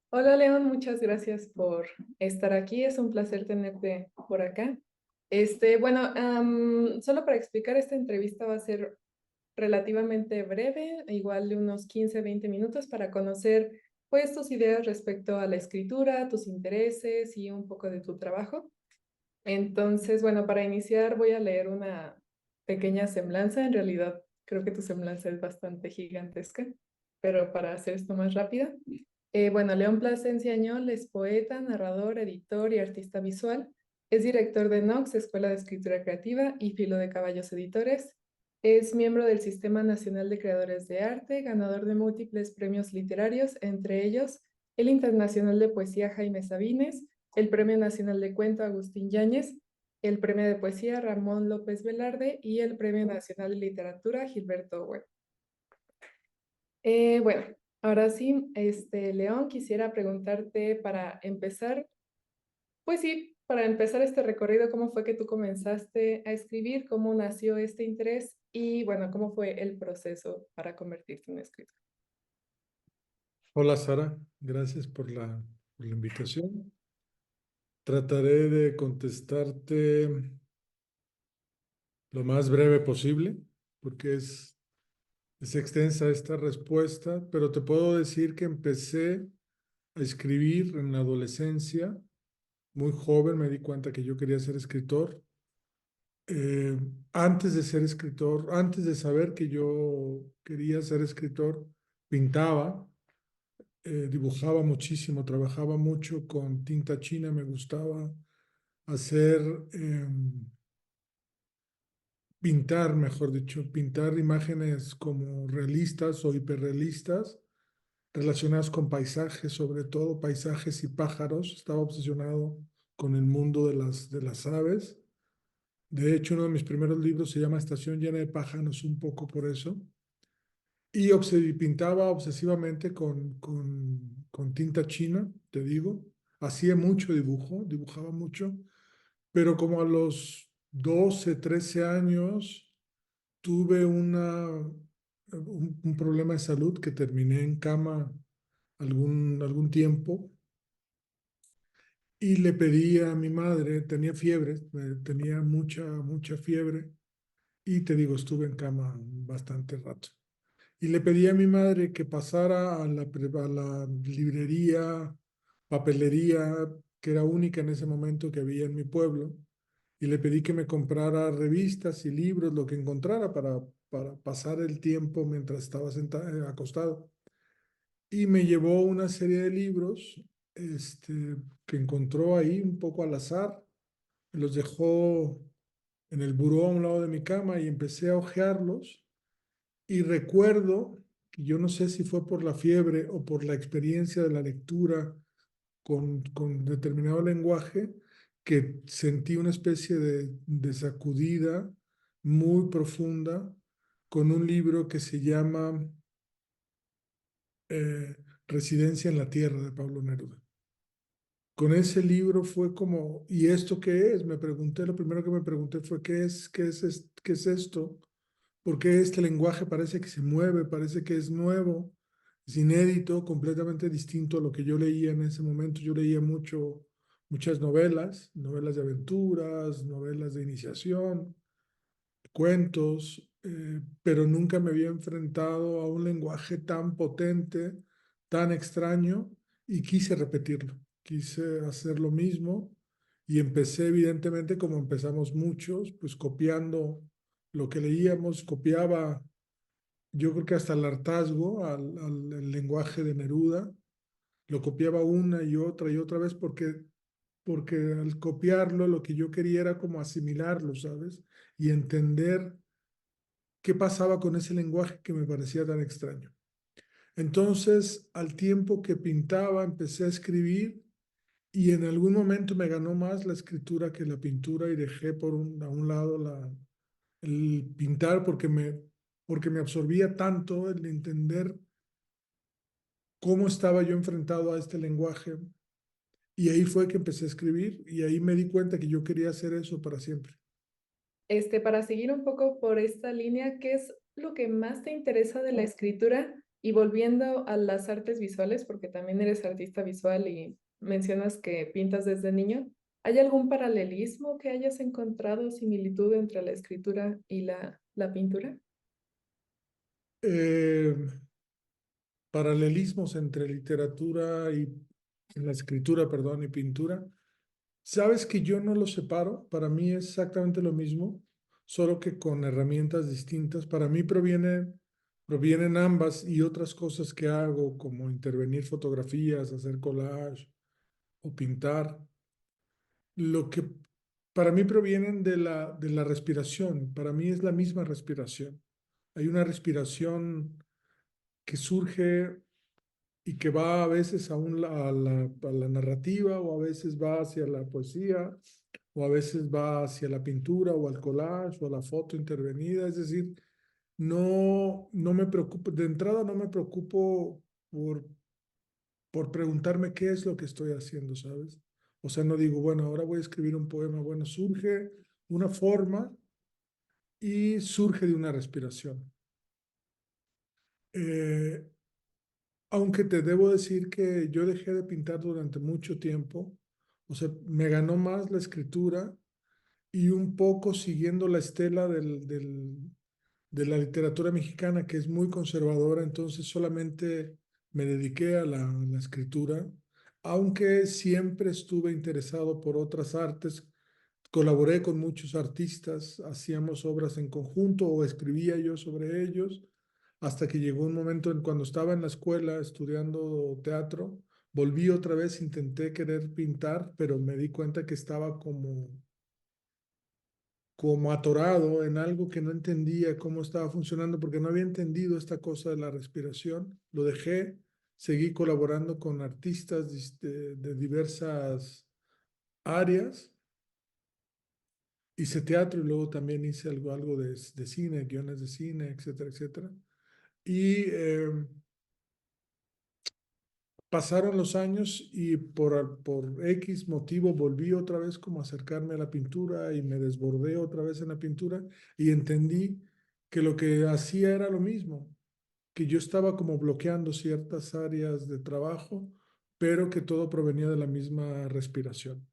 Hola León, muchas gracias por estar aquí. Es un placer tenerte por acá. Solo para explicar, esta entrevista va a ser relativamente breve, igual de unos 15, 20 minutos para conocer pues tus ideas respecto a la escritura, tus intereses y un poco de tu trabajo. Entonces, bueno, para iniciar voy a leer una pequeña semblanza. En realidad, creo que tu semblanza es bastante gigantesca, pero para hacer esto más rápido. Bueno, León Plasencia Añol es poeta, narrador, editor y artista visual. Es director de Nox, Escuela de Escritura Creativa, y Filo de Caballos Editores. Es miembro del Sistema Nacional de Creadores de Arte, ganador de múltiples premios literarios, entre ellos el Internacional de Poesía Jaime Sabines, el Premio Nacional de Cuento Agustín Yáñez, el Premio de Poesía Ramón López Velarde y el Premio Nacional de Literatura Gilberto Owen. Bueno, ahora sí, León, quisiera preguntarte para empezar, pues sí, para empezar este recorrido, ¿cómo fue que tú comenzaste a escribir? ¿Cómo nació este interés? Y bueno, ¿cómo fue el proceso para convertirte en escritor? Hola Sara, gracias por la invitación. Trataré de contestarte lo más breve posible, porque es extensa esta respuesta, pero te puedo decir que empecé a escribir en la adolescencia. Muy joven me di cuenta que yo quería ser escritor. Eh, Antes de ser escritor, antes de saber que yo quería ser escritor, pintaba. Dibujaba muchísimo, trabajaba mucho con tinta china, me gustaba hacer, pintar, mejor dicho, pintar imágenes como realistas o hiperrealistas relacionadas con paisajes, sobre todo paisajes y pájaros. Estaba obsesionado con el mundo de de las aves. De hecho, uno de mis primeros libros se llama Estación llena de pájaros, un poco por eso. Y pintaba obsesivamente con tinta china, te digo. Hacía mucho dibujo, dibujaba mucho, pero como a los 12 13 años tuve un problema de salud que terminé en cama algún tiempo y le pedí a mi madre, tenía fiebre, tenía mucha fiebre y te digo, estuve en cama bastante rato. Y le pedí a mi madre que pasara a la librería, papelería, que era única en ese momento que había en mi pueblo, y le pedí que me comprara revistas y libros, lo que encontrara para pasar el tiempo mientras estaba acostado. Y me llevó una serie de libros que encontró ahí un poco al azar, me los dejó en el buró a un lado de mi cama y empecé a hojearlos y recuerdo que yo no sé si fue por la fiebre o por la experiencia de la lectura con determinado lenguaje, que sentí una especie de sacudida muy profunda con un libro que se llama eh, Residencia en la Tierra de Pablo Neruda. Con ese libro fue como, ¿y esto qué es? Me pregunté, lo primero que me pregunté fue, qué es esto? Porque este lenguaje parece que se mueve, parece que es nuevo, es inédito, completamente distinto a lo que yo leía en ese momento. Yo leía muchas novelas, novelas de aventuras, novelas de iniciación, cuentos, pero nunca me había enfrentado a un lenguaje tan potente, tan extraño, y quise repetirlo, quise hacer lo mismo y empecé evidentemente como empezamos muchos, pues copiando lo que leíamos, copiaba yo creo que hasta el hartazgo al lenguaje de Neruda, lo copiaba una y otra vez porque al copiarlo lo que yo quería era como asimilarlo, ¿sabes? Y entender qué pasaba con ese lenguaje que me parecía tan extraño. Entonces, al tiempo que pintaba, empecé a escribir y en algún momento me ganó más la escritura que la pintura y dejé a un lado el pintar porque me absorbía tanto el entender cómo estaba yo enfrentado a este lenguaje. Y ahí fue que empecé a escribir y ahí me di cuenta que yo quería hacer eso para siempre. Para seguir un poco por esta línea, ¿qué es lo que más te interesa de la escritura? Y volviendo a las artes visuales, porque también eres artista visual y mencionas que pintas desde niño, ¿hay algún paralelismo que hayas encontrado, similitud entre la escritura y la pintura? Eh, Paralelismos entre literatura y en la escritura, perdón, y pintura. Sabes que yo no los separo, para mí es exactamente lo mismo, solo que con herramientas distintas. Para mí provienen ambas y otras cosas que hago, como intervenir fotografías, hacer collage o pintar. Lo que para mí provienen de la respiración, para mí es la misma respiración. Hay una respiración que surge y que va a veces a la narrativa o a veces va hacia la poesía o a veces va hacia la pintura o al collage o a la foto intervenida. Es decir, no me preocupo, de entrada no me preocupo por preguntarme qué es lo que estoy haciendo, ¿sabes? O sea, no digo, bueno, ahora voy a escribir un poema. Bueno, surge una forma y surge de una respiración. Eh, Aunque te debo decir que yo dejé de pintar durante mucho tiempo, o sea, me ganó más la escritura y un poco siguiendo la estela de la literatura mexicana, que es muy conservadora, entonces solamente me dediqué a a la escritura, aunque siempre estuve interesado por otras artes. Colaboré con muchos artistas, hacíamos obras en conjunto o escribía yo sobre ellos, hasta que llegó un momento en cuando estaba en la escuela estudiando teatro, volví otra vez, intenté querer pintar, pero me di cuenta que estaba como atorado en algo que no entendía cómo estaba funcionando, porque no había entendido esta cosa de la respiración. Lo dejé, seguí colaborando con artistas de diversas áreas. Hice teatro y luego también hice algo de cine, guiones de cine, etcétera, etcétera. Y pasaron los años y por X motivo volví otra vez como a acercarme a la pintura y me desbordé otra vez en la pintura y entendí que lo que hacía era lo mismo, que yo estaba como bloqueando ciertas áreas de trabajo, pero que todo provenía de la misma respiración.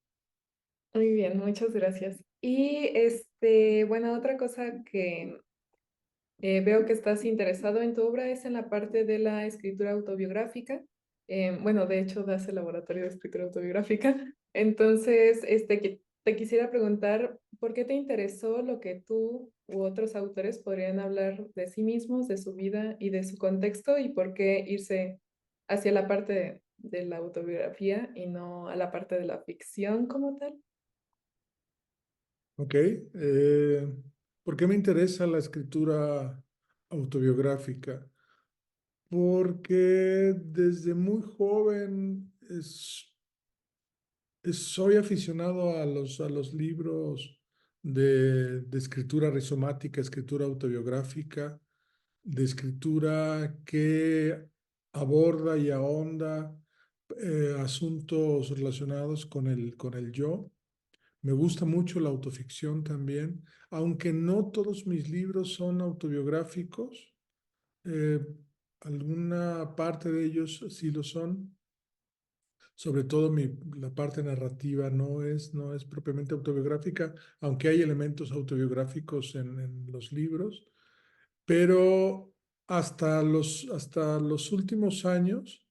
Muy bien, muchas gracias. Y bueno, otra cosa que veo que estás interesado en tu obra es en la parte de la escritura autobiográfica. Bueno, de hecho, das el laboratorio de escritura autobiográfica. Entonces, te quisiera preguntar, ¿por qué te interesó lo que tú u otros autores podrían hablar de sí mismos, de su vida y de su contexto? ¿Y por qué irse hacia la parte de la autobiografía y no a la parte de la ficción como tal? ¿Ok? ¿Por qué me interesa la escritura autobiográfica? Porque desde muy joven soy aficionado a a los libros de escritura rizomática, escritura autobiográfica, de escritura que aborda y ahonda asuntos relacionados con con el yo. Me gusta mucho la autoficción también, aunque no todos mis libros son autobiográficos, eh, alguna parte de ellos sí lo son. Sobre todo la parte narrativa no es propiamente autobiográfica, aunque hay elementos autobiográficos en los libros, pero hasta los últimos años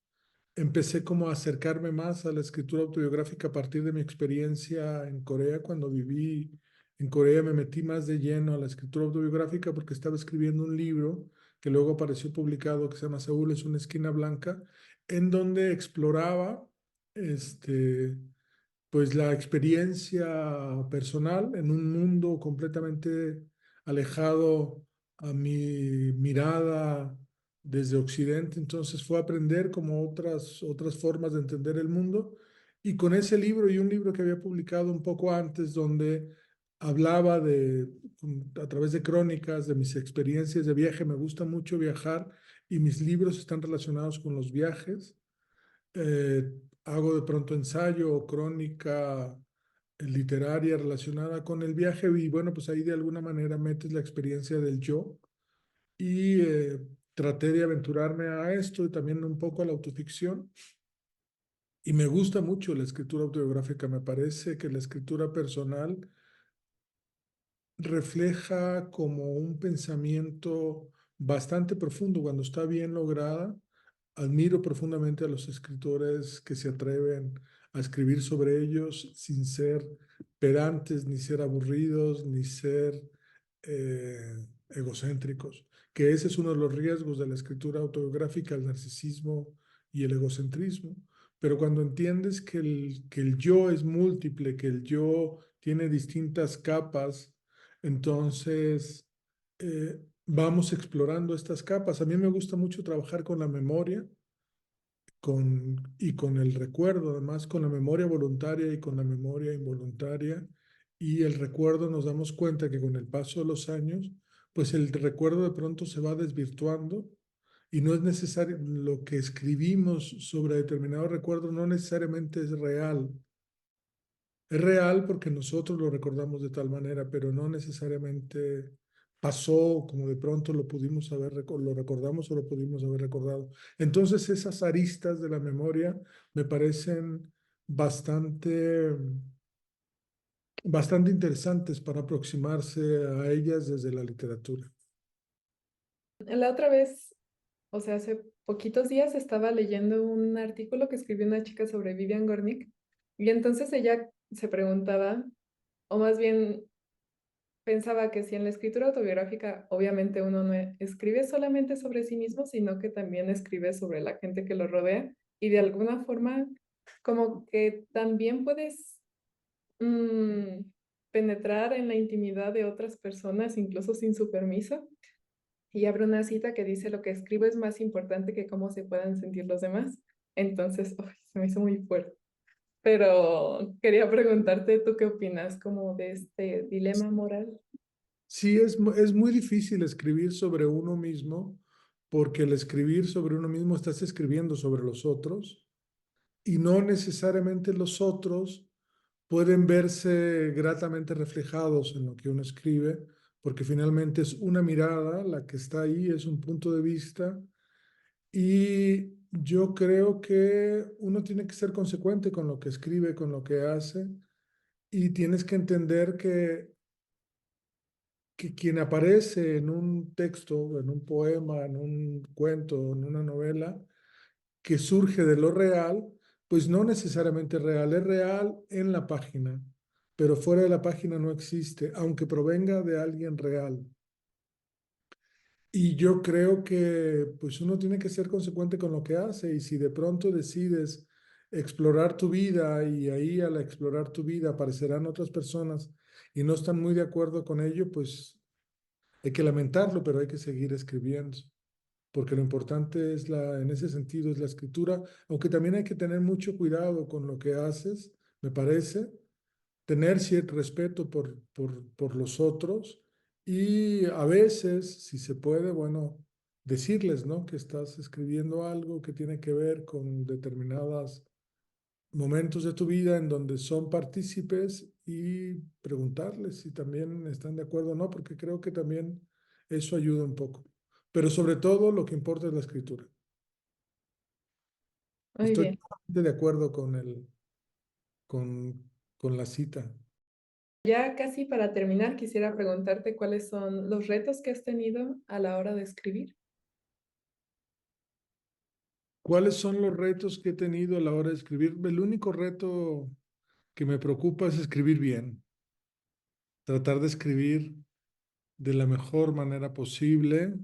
empecé como a acercarme más a la escritura autobiográfica a partir de mi experiencia en Corea. Cuando viví en Corea me metí más de lleno a la escritura autobiográfica porque estaba escribiendo un libro que luego apareció publicado que se llama Seúl es una esquina blanca, en donde exploraba este, pues la experiencia personal en un mundo completamente alejado a mi mirada desde Occidente. Entonces fue aprender como otras formas de entender el mundo. Y con ese libro y un libro que había publicado un poco antes, donde hablaba a través de crónicas de mis experiencias de viaje, me gusta mucho viajar y mis libros están relacionados con los viajes. Eh, Hago de pronto ensayo o crónica literaria relacionada con el viaje y bueno, pues ahí de alguna manera metes la experiencia del yo y traté de aventurarme a esto y también un poco a la autoficción. Y me gusta mucho la escritura autobiográfica. Me parece que la escritura personal refleja como un pensamiento bastante profundo cuando está bien lograda. Admiro profundamente a los escritores que se atreven a escribir sobre ellos sin ser pedantes, ni ser aburridos, ni ser egocéntricos, que ese es uno de los riesgos de la escritura autobiográfica, el narcisismo y el egocentrismo. Pero cuando entiendes que el yo es múltiple, que el yo tiene distintas capas, entonces vamos explorando estas capas. A mí me gusta mucho trabajar con la memoria y con el recuerdo, además con la memoria voluntaria y con la memoria involuntaria. Y el recuerdo nos damos cuenta que con el paso de los años, pues el recuerdo de pronto se va desvirtuando y no es necesario, lo que escribimos sobre determinado recuerdo no necesariamente es real. Es real porque nosotros lo recordamos de tal manera, pero no necesariamente pasó como de pronto lo pudimos haber, lo recordamos o lo pudimos haber recordado. Entonces esas aristas de la memoria me parecen bastante, bastante interesantes para aproximarse a ellas desde la literatura. La otra vez, o sea, hace poquitos días estaba leyendo un artículo que escribió una chica sobre Vivian Gornick y entonces ella se preguntaba, o más bien pensaba que si en la escritura autobiográfica obviamente uno no escribe solamente sobre sí mismo, sino que también escribe sobre la gente que lo rodea y de alguna forma como que también puedes mm, penetrar en la intimidad de otras personas, incluso sin su permiso. Y abre una cita que dice, lo que escribo es más importante que cómo se puedan sentir los demás. Entonces, uy, se me hizo muy fuerte. Pero quería preguntarte, ¿tú qué opinas como de este dilema moral? Sí, es muy difícil escribir sobre uno mismo porque el escribir sobre uno mismo estás escribiendo sobre los otros y no necesariamente los otros pueden verse gratamente reflejados en lo que uno escribe, porque finalmente es una mirada la que está ahí, es un punto de vista, y yo creo que uno tiene que ser consecuente con lo que escribe, con lo que hace, y tienes que entender que quien aparece en un texto, en un poema, en un cuento, en una novela, que surge de lo real, pues no necesariamente es real en la página, pero fuera de la página no existe, aunque provenga de alguien real. Y yo creo que pues uno tiene que ser consecuente con lo que hace y si de pronto decides explorar tu vida y ahí al explorar tu vida aparecerán otras personas y no están muy de acuerdo con ello, pues hay que lamentarlo, pero hay que seguir escribiendo porque lo importante es en ese sentido es la escritura, aunque también hay que tener mucho cuidado con lo que haces, me parece, tener cierto respeto por los otros y a veces, si se puede, bueno, decirles, ¿no? Que estás escribiendo algo que tiene que ver con determinados momentos de tu vida en donde son partícipes y preguntarles si también están de acuerdo o no, porque creo que también eso ayuda un poco. Pero sobre todo lo que importa es la escritura. Muy Estoy bien. totalmente de acuerdo con la cita. Ya casi para terminar, quisiera preguntarte cuáles son los retos que has tenido a la hora de escribir. ¿Cuáles son los retos que he tenido a la hora de escribir? El único reto que me preocupa es escribir bien, tratar de escribir de la mejor manera posible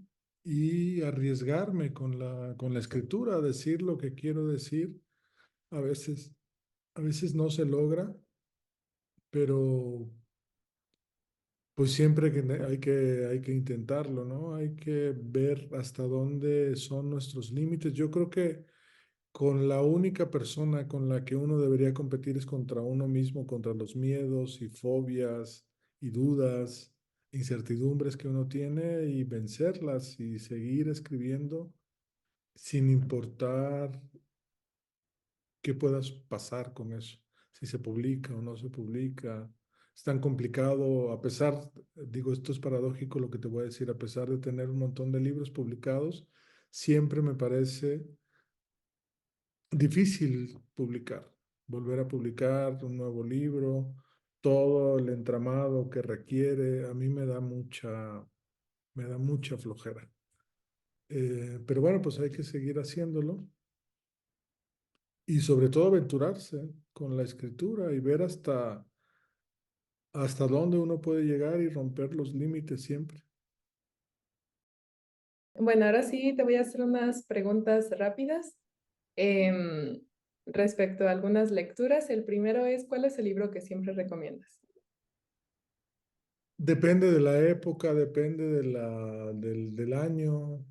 y arriesgarme con la escritura, decir lo que quiero decir. A veces, a veces no se logra, pero pues siempre que hay que intentarlo, ¿no? Hay que ver hasta dónde son nuestros límites. Yo creo que con la única persona con la que uno debería competir es contra uno mismo, contra los miedos y fobias y dudas, incertidumbres que uno tiene y vencerlas y seguir escribiendo sin importar qué puedas pasar con eso, si se publica o no se publica, es tan complicado, a pesar, digo, esto es paradójico lo que te voy a decir, a pesar de tener un montón de libros publicados, siempre me parece difícil publicar, volver a publicar un nuevo libro, todo el entramado que requiere, a mí me da mucha flojera. Pero bueno, pues hay que seguir haciéndolo y sobre todo aventurarse con la escritura y ver hasta dónde uno puede llegar y romper los límites siempre. Bueno, ahora sí te voy a hacer unas preguntas rápidas em, respecto a algunas lecturas. El primero es, ¿cuál es el libro que siempre recomiendas? Depende de la época, depende del año,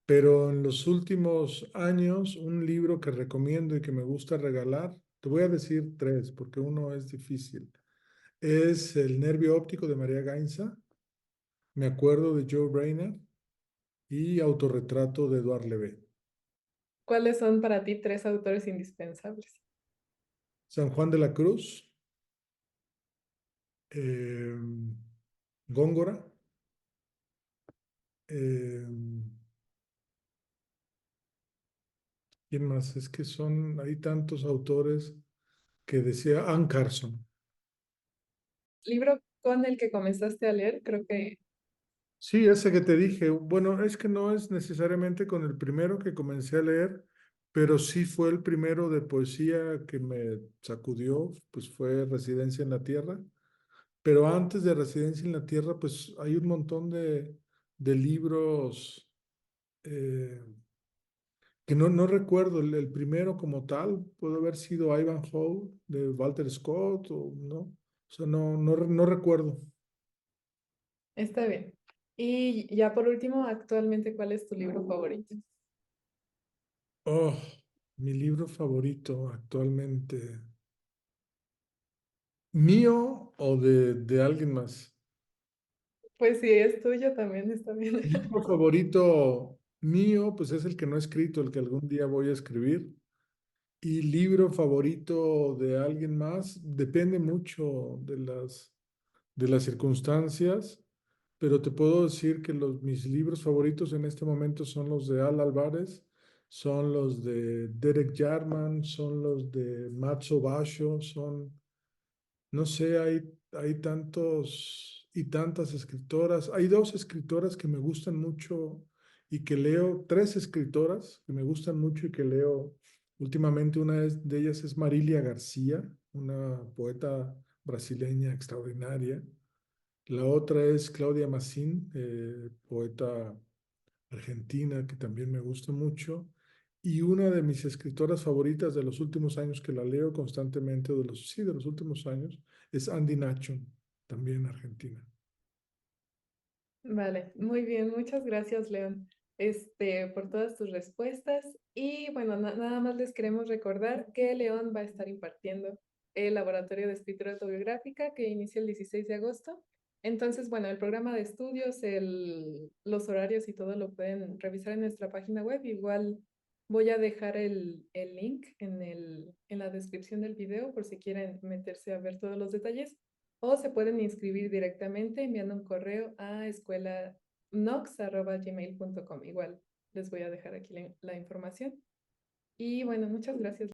pero en los últimos años, un libro que recomiendo y que me gusta regalar, te voy a decir tres, porque uno es difícil. Es El nervio óptico de María Gainza, Me acuerdo de Joe Brainerd y Autorretrato de Edouard Levé. ¿Cuáles son para ti tres autores indispensables? San Juan de la Cruz, eh, Góngora, eh, ¿quién más? Es que hay tantos autores que decía Anne Carson. Libro con el que comenzaste a leer, creo que Sí, ese que te dije. Bueno, es que no es necesariamente con el primero que comencé a leer, pero sí fue el primero de poesía que me sacudió, pues fue Residencia en la Tierra. Pero antes de Residencia en la Tierra, pues hay un montón de libros eh, que no recuerdo. El primero como tal puede haber sido Ivanhoe de Walter Scott o no. O sea, no recuerdo. está bien. Y ya por último, actualmente, ¿cuál es tu libro favorito? Oh, mi libro favorito actualmente. ¿Mío o de alguien más? Pues si es tuyo también está bien. Libro favorito mío, pues es el que no he escrito, el que algún día voy a escribir. Y libro favorito de alguien más, depende mucho de las circunstancias, pero te puedo decir que mis libros favoritos en este momento son los de Al Álvarez, son los de Derek Jarman, son los de Matzo Basho, no sé, hay tantos y tantas escritoras. Hay dos escritoras que me gustan mucho y que leo, tres escritoras que me gustan mucho y que leo últimamente. De ellas es Marilia García, una poeta brasileña extraordinaria. La otra es Claudia Massín, poeta argentina, que también me gusta mucho. Y una de mis escritoras favoritas de los últimos años, que la leo constantemente, sí, de los últimos años, es Andy Nachon, también argentina. Vale, muy bien, muchas gracias, León, por todas tus respuestas. Y bueno, nada más les queremos recordar que León va a estar impartiendo el laboratorio de escritura autobiográfica que inicia el 16 de agosto. Entonces, bueno, el programa de estudios, los horarios y todo lo pueden revisar en nuestra página web. Igual voy a dejar el link en la descripción del video por si quieren meterse a ver todos los detalles. O se pueden inscribir directamente enviando un correo a escuelanox@gmail.com. Igual les voy a dejar aquí la información. Y bueno, muchas gracias.